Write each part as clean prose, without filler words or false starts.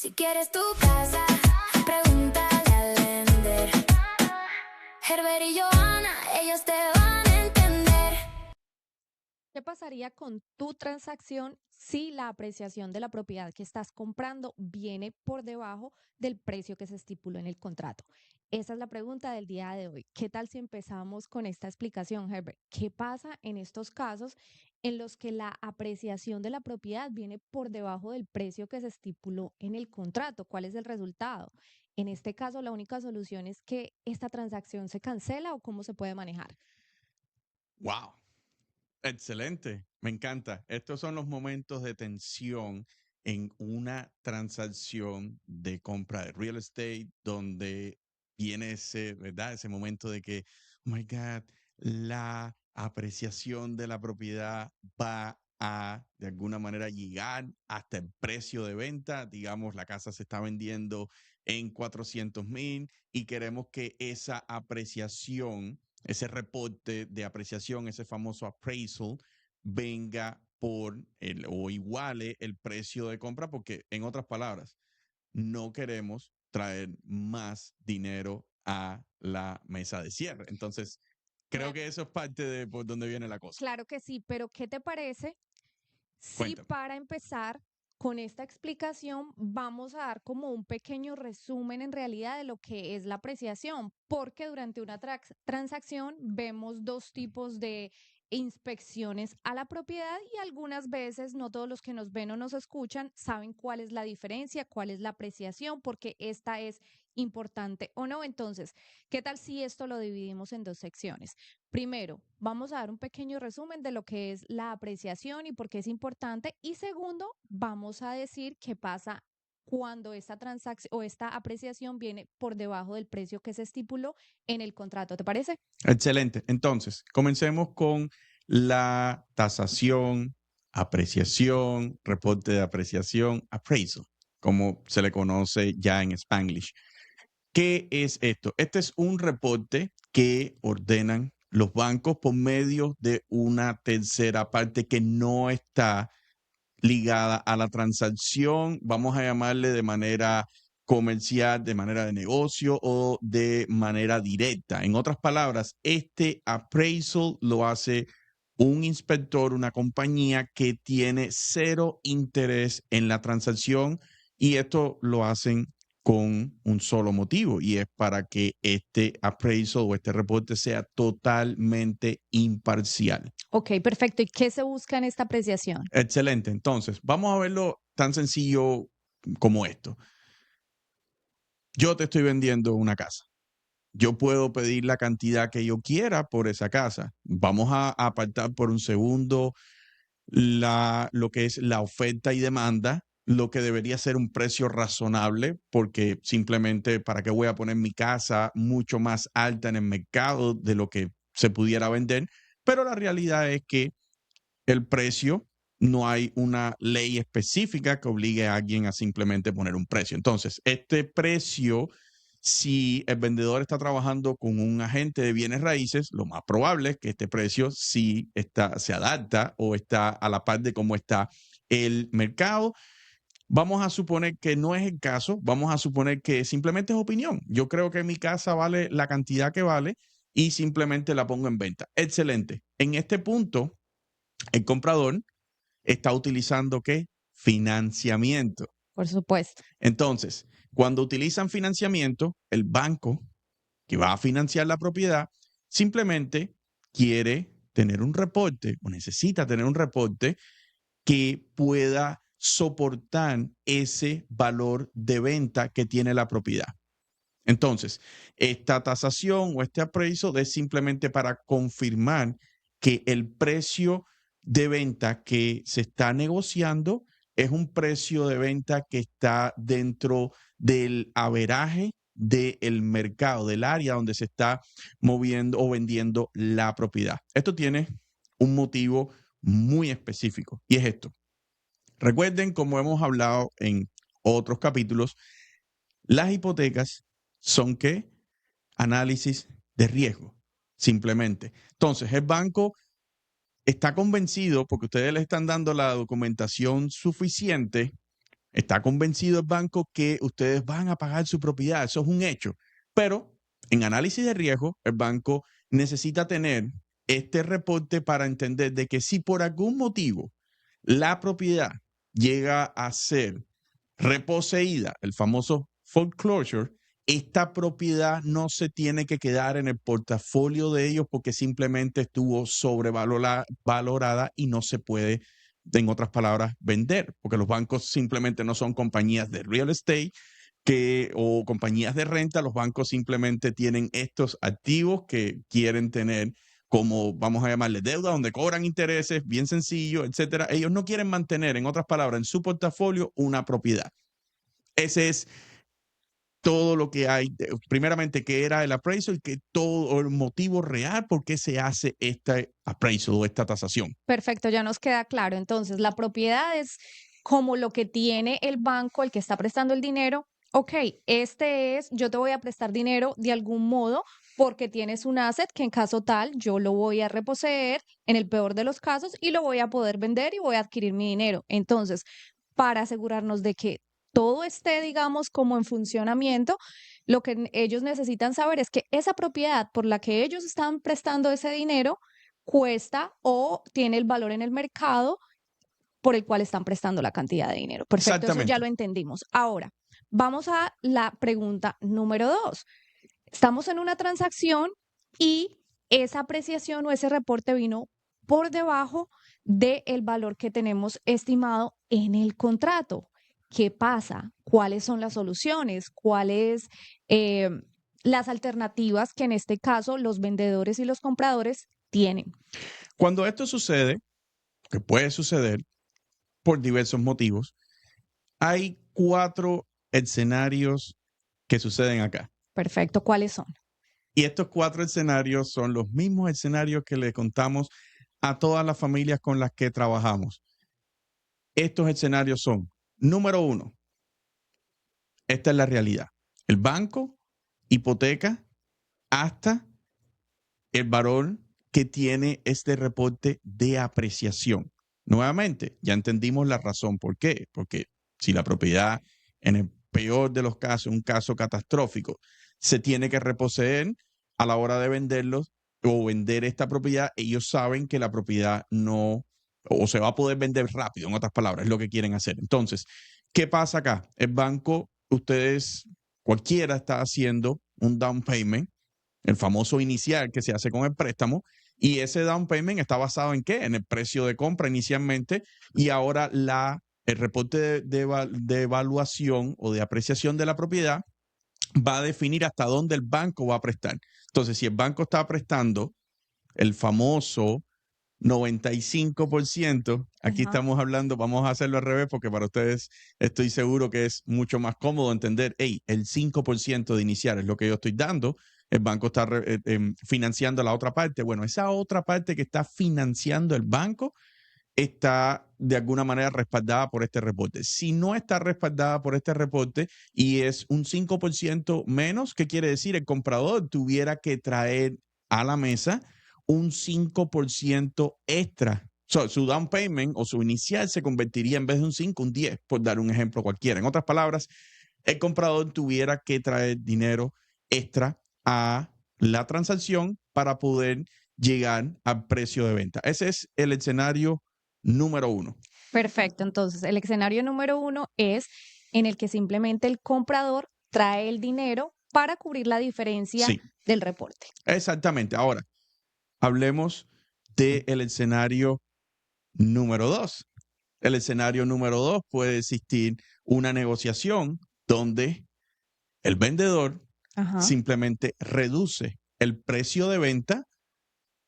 Si quieres tu casa, pregúntale a Lender. Herbert y Johanna, ellos te van a entender. ¿Qué pasaría con tu transacción si la apreciación de la propiedad que estás comprando viene por debajo del precio que se estipuló en el contrato? Esa es la pregunta del día de hoy. ¿Qué tal si empezamos con esta explicación, Herbert? ¿Qué pasa en estos casos en los que la apreciación de la propiedad viene por debajo del precio que se estipuló en el contrato? ¿Cuál es el resultado? En este caso, la única solución es que esta transacción se cancela o cómo se puede manejar. Wow, excelente, me encanta. Estos son los momentos de tensión en una transacción de compra de real estate donde viene ese, ¿verdad? Ese momento de que, oh my God, la apreciación de la propiedad va a, de alguna manera, llegar hasta el precio de venta. Digamos, la casa se está vendiendo en 400,000 y queremos que esa apreciación, ese reporte de apreciación, ese famoso appraisal, venga por el o iguale el precio de compra, porque en otras palabras, no queremos traer más dinero a la mesa de cierre. Entonces, creo Claro, que eso es parte de por dónde viene la cosa. claro que sí, pero ¿qué te parece si Cuéntame. para empezar con esta explicación vamos a dar como un pequeño resumen en realidad de lo que es la apreciación? Porque durante una transacción vemos dos tipos de inspecciones a la propiedad y algunas veces no todos los que nos ven o nos escuchan saben cuál es la diferencia, cuál es la apreciación, porque esta es importante o no. Entonces, ¿qué tal si esto lo dividimos en dos secciones? Primero, vamos a dar un pequeño resumen de lo que es la apreciación y por qué es importante. Y segundo, vamos a decir qué pasa cuando esta transacción o esta apreciación viene por debajo del precio que se estipuló en el contrato. ¿Te parece? Excelente. Entonces, comencemos con la tasación, apreciación, reporte de apreciación, appraisal, como se le conoce ya en Spanglish. ¿Qué es esto? Este es un reporte que ordenan los bancos por medio de una tercera parte que no está ligada a la transacción, vamos a llamarle de manera comercial, de manera de negocio o de manera directa. En otras palabras, este appraisal lo hace un inspector, una compañía que tiene cero interés en la transacción, y esto lo hacen con un solo motivo, y es para que este appraisal o este reporte sea totalmente imparcial. Ok, perfecto. ¿Y qué se busca en esta apreciación? Excelente. Entonces, vamos a verlo tan sencillo como esto. Yo te estoy vendiendo una casa. Yo puedo pedir la cantidad que yo quiera por esa casa. Vamos a apartar por un segundo lo que es la oferta y demanda, lo que debería ser un precio razonable, porque simplemente para qué voy a poner mi casa mucho más alta en el mercado de lo que se pudiera vender. Pero la realidad es que el precio, no hay una ley específica que obligue a alguien a simplemente poner un precio. Entonces, este precio, si el vendedor está trabajando con un agente de bienes raíces, lo más probable es que este precio sí se adapta o está a la par de cómo está el mercado. Vamos a suponer que no es el caso, vamos a suponer que simplemente es opinión. Yo creo que mi casa vale la cantidad que vale y simplemente la pongo en venta. Excelente. En este punto, el comprador está utilizando ¿qué? Financiamiento. Por supuesto. Entonces, cuando utilizan financiamiento, el banco que va a financiar la propiedad simplemente quiere tener un reporte o necesita tener un reporte que pueda soportar ese valor de venta que tiene la propiedad. Entonces, esta tasación o este appraisal es simplemente para confirmar que el precio de venta que se está negociando es un precio de venta que está dentro del averaje del mercado, del área donde se está moviendo o vendiendo la propiedad. Esto tiene un motivo muy específico, y es esto. Recuerden, como hemos hablado en otros capítulos, las hipotecas son ¿qué? Análisis de riesgo, simplemente. Entonces, el banco está convencido, porque ustedes le están dando la documentación suficiente, Está convencido el banco que ustedes van a pagar su propiedad. Eso es un hecho. Pero en análisis de riesgo, el banco necesita tener este reporte para entender de que si por algún motivo la propiedad llega a ser reposeída, el famoso foreclosure, esta propiedad no se tiene que quedar en el portafolio de ellos porque simplemente estuvo sobrevalorada y no se puede, en otras palabras, vender, porque los bancos simplemente no son compañías de real estate o compañías de renta. Los bancos simplemente tienen estos activos que quieren tener como, vamos a llamarle, deuda, donde cobran intereses, bien sencillo, etcétera. Ellos no quieren mantener, en otras palabras, en su portafolio una propiedad. Ese es todo lo que hay, primeramente, que era el appraisal, que todo el motivo real por qué se hace este appraisal o esta tasación. Perfecto, ya nos queda claro. Entonces, la propiedad es como lo que tiene el banco, el que está prestando el dinero. Ok, yo te voy a prestar dinero de algún modo porque tienes un asset que en caso tal yo lo voy a reposeer en el peor de los casos y lo voy a poder vender y voy a adquirir mi dinero. Entonces, para asegurarnos de que todo esté, digamos, como en funcionamiento, lo que ellos necesitan saber es que esa propiedad por la que ellos están prestando ese dinero cuesta o tiene el valor en el mercado por el cual están prestando la cantidad de dinero. Perfecto, eso ya lo entendimos. Ahora, vamos a la pregunta número 2. Estamos en una transacción y esa apreciación o ese reporte vino por debajo del valor que tenemos estimado en el contrato. ¿Qué pasa? ¿Cuáles son las soluciones? ¿Cuáles las alternativas que en este caso los vendedores y los compradores tienen? Cuando esto sucede, que puede suceder por diversos motivos, hay 4 escenarios que suceden acá. Perfecto, ¿cuáles son? Y estos 4 escenarios son los mismos escenarios que le contamos a todas las familias con las que trabajamos. Estos escenarios son, número 1, esta es la realidad. El banco hipoteca hasta el valor que tiene este reporte de apreciación. Nuevamente, ya entendimos la razón por qué. Porque si la propiedad, en el peor de los casos, un caso catastrófico, se tiene que reposeer a la hora de venderlos o vender esta propiedad, ellos saben que la propiedad no, o se va a poder vender rápido, en otras palabras, es lo que quieren hacer. Entonces, ¿qué pasa acá? El banco, cualquiera está haciendo un down payment, el famoso inicial que se hace con el préstamo, y ese down payment está basado en ¿qué? En el precio de compra inicialmente, y ahora el reporte de evaluación o de apreciación de la propiedad va a definir hasta dónde el banco va a prestar. Entonces, si el banco está prestando el famoso 95%, aquí estamos hablando, vamos a hacerlo al revés porque para ustedes estoy seguro que es mucho más cómodo entender, el 5% de inicial es lo que yo estoy dando, el banco está financiando la otra parte. Bueno, esa otra parte que está financiando el banco está de alguna manera respaldada por este reporte. Si no está respaldada por este reporte y es un 5% menos, ¿qué quiere decir? El comprador tuviera que traer a la mesa un 5% extra. Su down payment o su inicial se convertiría en vez de un 5, un 10, por dar un ejemplo cualquiera. En otras palabras, el comprador tuviera que traer dinero extra a la transacción para poder llegar al precio de venta. Ese es el escenario número 1. Perfecto. Entonces, el escenario número 1 es en el que simplemente el comprador trae el dinero para cubrir la diferencia del reporte. Exactamente. Ahora, hablemos del escenario número 2. El escenario número 2 puede existir una negociación donde el vendedor simplemente reduce el precio de venta.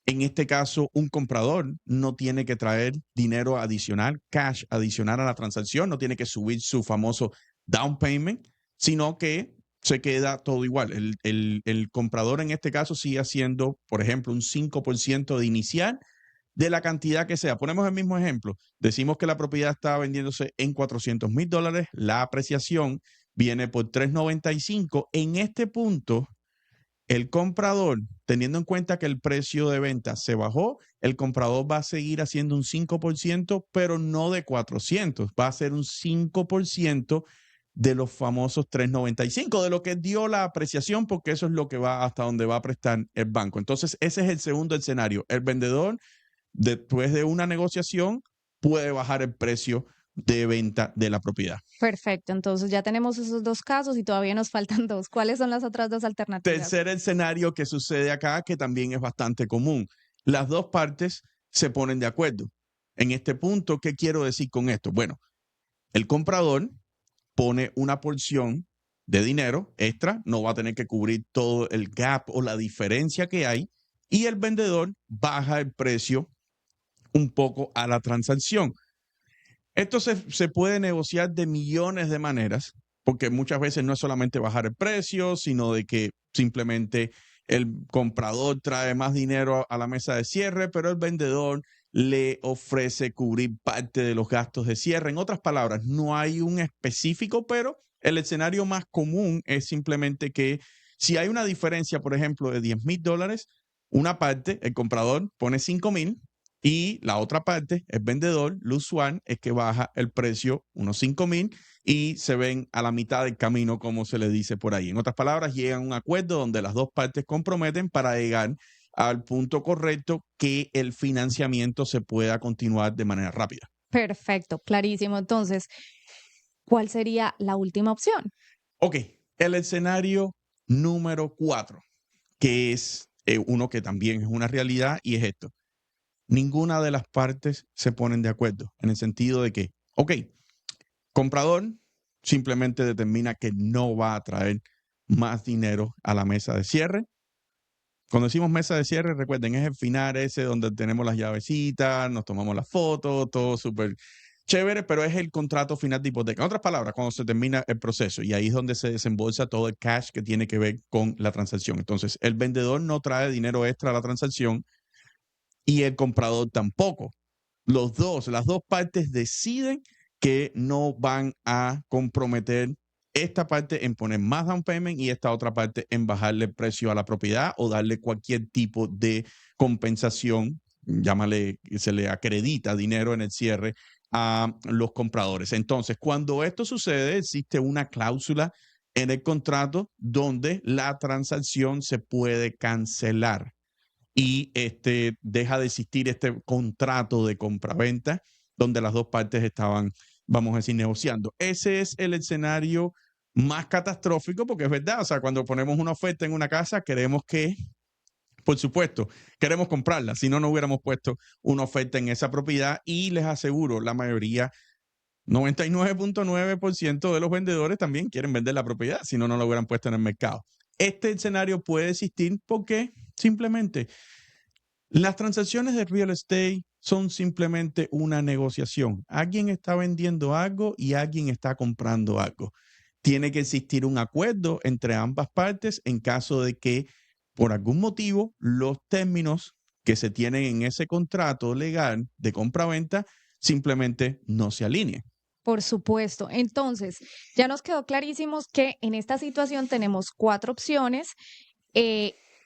En este caso, un comprador no tiene que traer dinero adicional, cash adicional a la transacción, no tiene que subir su famoso down payment, sino que se queda todo igual. El comprador en este caso sigue haciendo, por ejemplo, un 5% de inicial de la cantidad que sea. Ponemos el mismo ejemplo. Decimos que la propiedad está vendiéndose en $400,000, la apreciación viene por $395. En este punto, el comprador, teniendo en cuenta que el precio de venta se bajó, el comprador va a seguir haciendo un 5%, pero no de 400, va a ser un 5% de los famosos 3.95, de lo que dio la apreciación, porque eso es lo que va hasta donde va a prestar el banco. Entonces, ese es el segundo escenario. El vendedor, después de una negociación, puede bajar el precio de venta de la propiedad. Perfecto, entonces ya tenemos esos dos casos y todavía nos faltan dos. ¿Cuáles son las otras dos alternativas? Tercer escenario que sucede acá, que también es bastante común. Las dos partes se ponen de acuerdo. En este punto, ¿qué quiero decir con esto? Bueno, el comprador pone una porción de dinero extra, no va a tener que cubrir todo el gap o la diferencia que hay, y el vendedor baja el precio un poco a la transacción. Esto se puede negociar de millones de maneras, porque muchas veces no es solamente bajar el precio, sino de que simplemente el comprador trae más dinero a la mesa de cierre, pero el vendedor le ofrece cubrir parte de los gastos de cierre. En otras palabras, no hay un específico, pero el escenario más común es simplemente que si hay una diferencia, por ejemplo, de $10,000, una parte, el comprador pone 5,000 y la otra parte, el vendedor, lo usual es que baja el precio unos 5,000 y se ven a la mitad del camino, como se le dice por ahí. En otras palabras, llegan a un acuerdo donde las dos partes comprometen para llegar al punto correcto que el financiamiento se pueda continuar de manera rápida. Perfecto, clarísimo. Entonces, ¿cuál sería la última opción? Ok, el escenario número 4, que es uno que también es una realidad y es esto. Ninguna de las partes se ponen de acuerdo en el sentido de que, ok, comprador simplemente determina que no va a traer más dinero a la mesa de cierre. Cuando decimos mesa de cierre, recuerden, es el final ese donde tenemos las llavecitas, nos tomamos las fotos, todo súper chévere, pero es el contrato final de hipoteca. En otras palabras, cuando se termina el proceso y ahí es donde se desembolsa todo el cash que tiene que ver con la transacción. Entonces, el vendedor no trae dinero extra a la transacción y el comprador tampoco. Las dos partes deciden que no van a comprometer esta parte en poner más down payment y esta otra parte en bajarle el precio a la propiedad o darle cualquier tipo de compensación, llámale, se le acredita dinero en el cierre a los compradores. Entonces, cuando esto sucede, existe una cláusula en el contrato donde la transacción se puede cancelar y deja de existir este contrato de compraventa donde las dos partes estaban, vamos a decir, negociando. Ese es el escenario más catastrófico porque es verdad, o sea, cuando ponemos una oferta en una casa queremos que, por supuesto, queremos comprarla, si no, no hubiéramos puesto una oferta en esa propiedad y les aseguro, la mayoría 99.9% de los vendedores también quieren vender la propiedad, si no, no la hubieran puesto en el mercado. Este escenario puede existir porque simplemente las transacciones de real estate son simplemente una negociación. Alguien está vendiendo algo y alguien está comprando algo. Tiene que existir un acuerdo entre ambas partes en caso de que por algún motivo los términos que se tienen en ese contrato legal de compra-venta simplemente no se alineen. Por supuesto. Entonces, ya nos quedó clarísimo que en esta situación tenemos 4 opciones,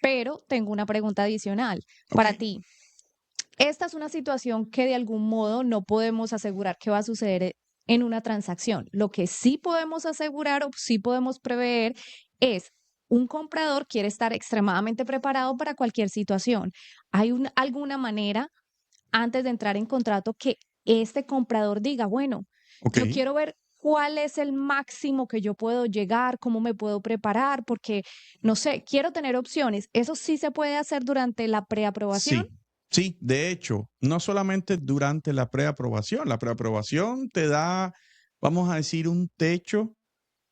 pero tengo una pregunta adicional para ti. Esta es una situación que de algún modo no podemos asegurar que va a suceder en una transacción. Lo que sí podemos asegurar o sí podemos prever es un comprador quiere estar extremadamente preparado para cualquier situación. ¿Hay alguna manera antes de entrar en contrato que este comprador diga, bueno, yo quiero ver cuál es el máximo que yo puedo llegar, cómo me puedo preparar, porque, no sé, quiero tener opciones? ¿Eso sí se puede hacer durante la preaprobación? Sí, de hecho, no solamente durante la preaprobación te da, vamos a decir, un techo,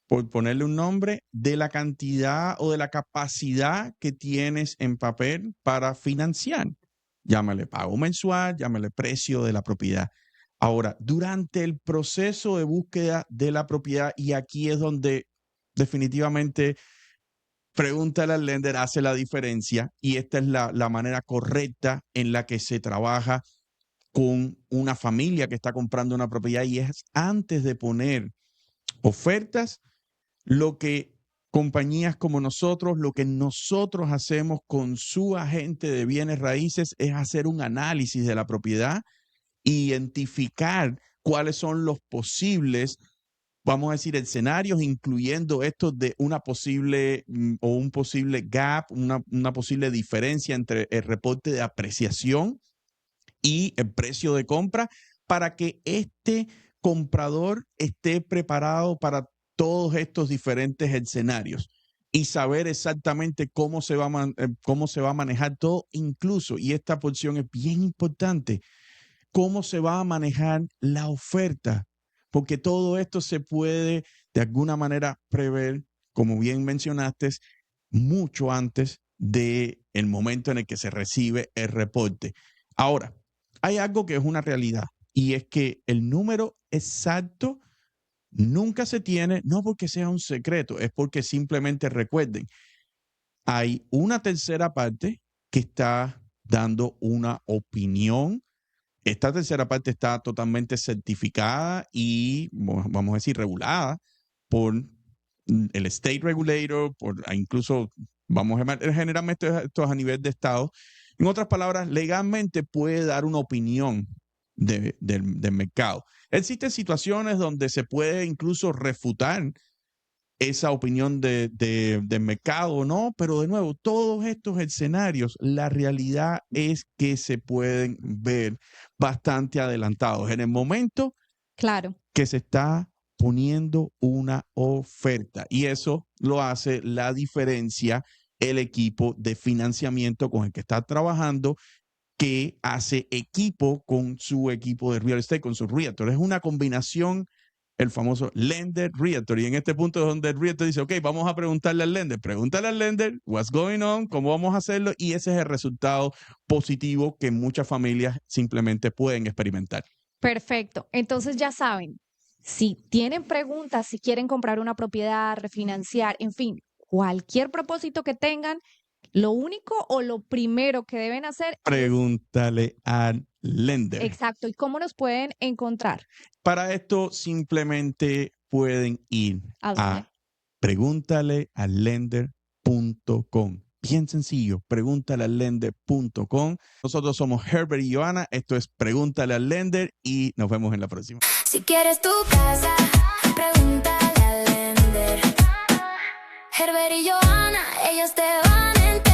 por ponerle un nombre, de la cantidad o de la capacidad que tienes en papel para financiar. Llámale pago mensual, llámale precio de la propiedad. Ahora, durante el proceso de búsqueda de la propiedad, y aquí es donde definitivamente Pregúntale al lender hace la diferencia y esta es la manera correcta en la que se trabaja con una familia que está comprando una propiedad y es antes de poner ofertas, lo que compañías como nosotros, lo que nosotros hacemos con su agente de bienes raíces es hacer un análisis de la propiedad, identificar cuáles son los posibles, vamos a decir, escenarios, incluyendo estos de una posible o un posible gap, una posible diferencia entre el reporte de apreciación y el precio de compra, para que este comprador esté preparado para todos estos diferentes escenarios y saber exactamente cómo se va a manejar todo, incluso, y esta porción es bien importante, cómo se va a manejar la oferta, porque todo esto se puede de alguna manera prever, como bien mencionaste, mucho antes del momento en el que se recibe el reporte. Ahora, hay algo que es una realidad y es que el número exacto nunca se tiene, no porque sea un secreto, es porque simplemente recuerden, hay una tercera parte que está dando una opinión. Esta tercera parte está totalmente certificada y, vamos a decir, regulada por el state regulator, incluso, vamos a llamar, generalmente esto es a nivel de estado. En otras palabras, legalmente puede dar una opinión del mercado. Existen situaciones donde se puede incluso refutar esa opinión del mercado o no, pero de nuevo, todos estos escenarios, la realidad es que se pueden ver bastante adelantados en el momento que se está poniendo una oferta, y eso lo hace la diferencia el equipo de financiamiento con el que está trabajando, que hace equipo con su equipo de real estate, con su realtor. Es una combinación, el famoso lender realtor, y en este punto es donde el realtor dice, ok, vamos a preguntarle al lender, pregúntale al lender, what's going on, cómo vamos a hacerlo, y ese es el resultado positivo que muchas familias simplemente pueden experimentar. Perfecto. Entonces ya saben, si tienen preguntas, si quieren comprar una propiedad, refinanciar, en fin, cualquier propósito que tengan, lo único o lo primero que deben hacer pregúntale al lender. Exacto. ¿Y cómo nos pueden encontrar? Para esto simplemente pueden ir a preguntaleallender.com. Bien sencillo, preguntaleallender.com. Nosotros somos Herbert y Johanna. Esto es Pregúntale al Lender y nos vemos en la próxima. Si quieres tu casa, pregúntale al Lender. Herbert y Johanna, ellos te van a entender.